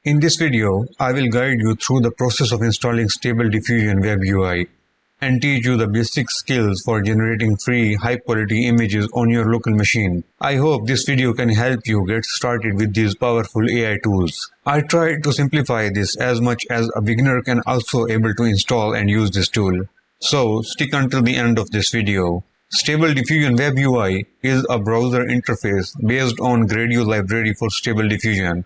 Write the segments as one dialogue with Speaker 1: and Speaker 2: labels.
Speaker 1: In this video, I will guide you through the process of installing Stable Diffusion WebUI and teach you the basic skills for generating free, high-quality images on your local machine. I hope this video can help you get started with these powerful AI tools. I tried to simplify this as much as a beginner can also able to install and use this tool. So, stick until the end of this video. Stable Diffusion WebUI is a browser interface based on Gradio library for Stable Diffusion.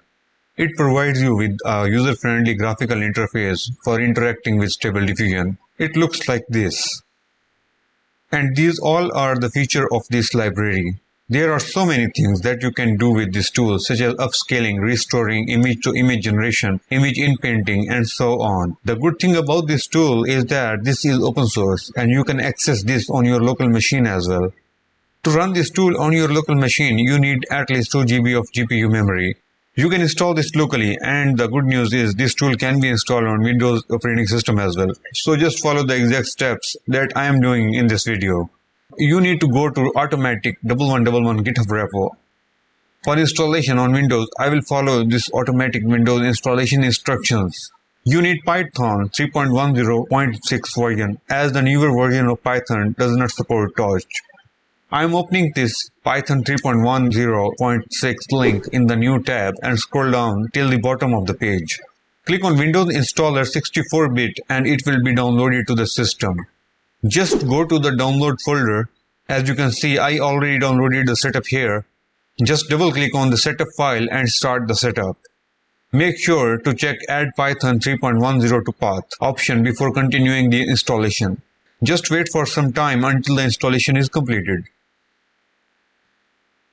Speaker 1: It provides you with a user-friendly graphical interface for interacting with Stable Diffusion. It looks like this. And these all are the features of this library. There are so many things that you can do with this tool, such as upscaling, restoring, image-to-image generation, image inpainting, and so on. The good thing about this tool is that this is open source and you can access this on your local machine as well. To run this tool on your local machine, you need at least 2 GB of GPU memory. You can install this locally, and the good news is this tool can be installed on Windows operating system as well. So just follow the exact steps that I am doing in this video. You need to go to automatic 1111 GitHub repo. For installation on Windows, I will follow this automatic Windows installation instructions. You need Python 3.10.6 version, as the newer version of Python does not support Torch. I am opening this Python 3.10.6 link in the new tab and scroll down till the bottom of the page. Click on Windows Installer 64-bit and it will be downloaded to the system. Just go to the download folder. As you can see, I already downloaded the setup here. Just double click on the setup file and start the setup. Make sure to check Add Python 3.10 to Path option before continuing the installation. Just wait for some time until the installation is completed.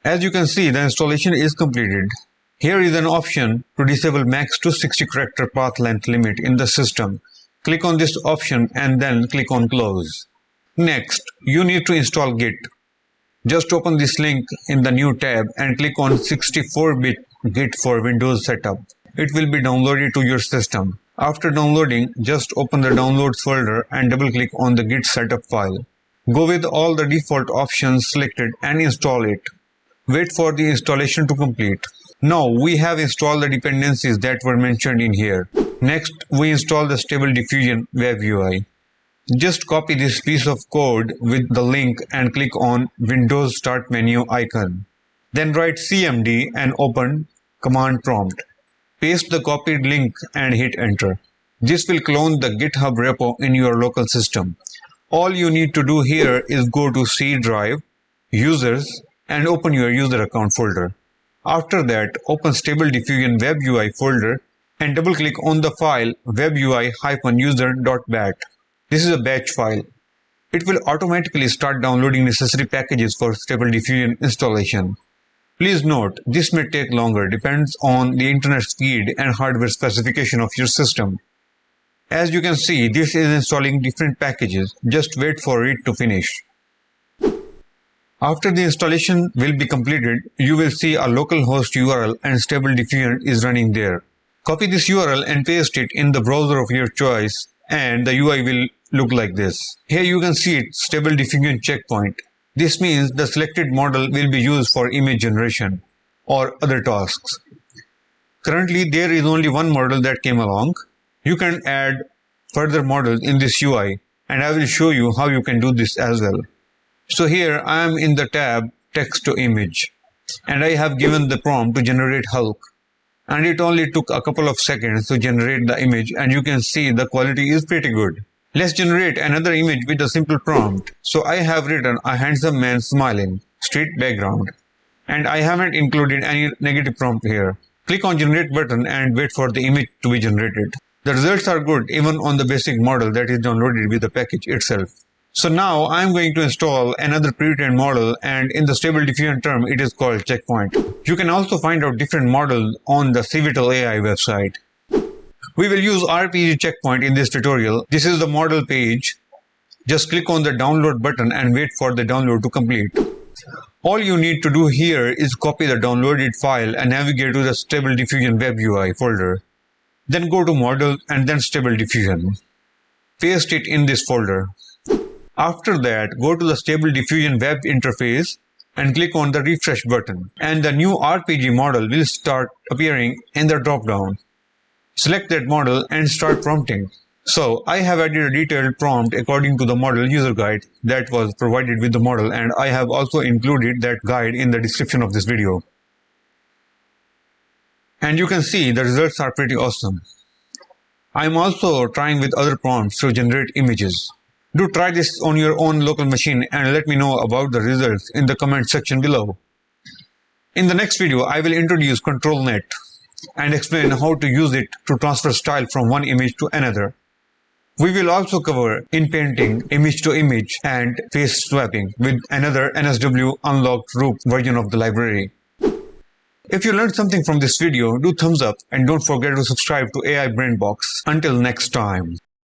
Speaker 1: As you can see, the installation is completed. Here is an option to disable max 260 character path length limit in the system. Click on this option and then click on close. Next, you need to install Git. Just open this link in the new tab and click on 64-bit Git for Windows setup. It will be downloaded to your system. After downloading, just open the downloads folder and double click on the Git setup file. Go with all the default options selected and install it. Wait for the installation to complete. Now we have installed the dependencies that were mentioned in here. Next, we install the Stable Diffusion WebUI. Just copy this piece of code with the link and click on Windows Start menu icon. Then write cmd and open command prompt. Paste the copied link and hit enter. This will clone the GitHub repo in your local system. All you need to do here is go to C drive, users, and open your user account folder. After that, open Stable Diffusion WebUI folder and double click on the file webui-user.bat. This is a batch file. It will automatically start downloading necessary packages for Stable Diffusion installation. Please note, this may take longer, depends on the internet speed and hardware specification of your system. As you can see, this is installing different packages. Just wait for it to finish. After the installation will be completed, you will see a localhost URL and Stable Diffusion is running there. Copy this URL and paste it in the browser of your choice and the UI will look like this. Here you can see it, Stable Diffusion checkpoint. This means the selected model will be used for image generation or other tasks. Currently, there is only one model that came along. You can add further models in this UI and I will show you how you can do this as well. So here I am in the tab text to image and I have given the prompt to generate Hulk, and it only took a couple of seconds to generate the image and you can see the quality is pretty good. Let's generate another image with a simple prompt. So I have written a handsome man smiling, straight background, and I haven't included any negative prompt here. Click on generate button and wait for the image to be generated. The results are good even on the basic model that is downloaded with the package itself. So now I am going to install another pre-trained model, and in the Stable Diffusion term it is called checkpoint. You can also find out different models on the Civital AI website. We will use RPG checkpoint in this tutorial. This is the model page. Just click on the download button and wait for the download to complete. All you need to do here is copy the downloaded file and navigate to the Stable Diffusion WebUI folder. Then go to model and then Stable Diffusion. Paste it in this folder. After that, go to the Stable Diffusion web interface and click on the refresh button, and the new RPG model will start appearing in the drop-down. Select that model and start prompting. So I have added a detailed prompt according to the model user guide that was provided with the model, and I have also included that guide in the description of this video. And you can see the results are pretty awesome. I'm also trying with other prompts to generate images. Do try this on your own local machine and let me know about the results in the comment section below. In the next video, I will introduce ControlNet and explain how to use it to transfer style from one image to another. We will also cover in-painting, image-to-image, and face swapping with another NSW unlocked root version of the library. If you learned something from this video, do thumbs up and don't forget to subscribe to AI Brain Box. Until next time.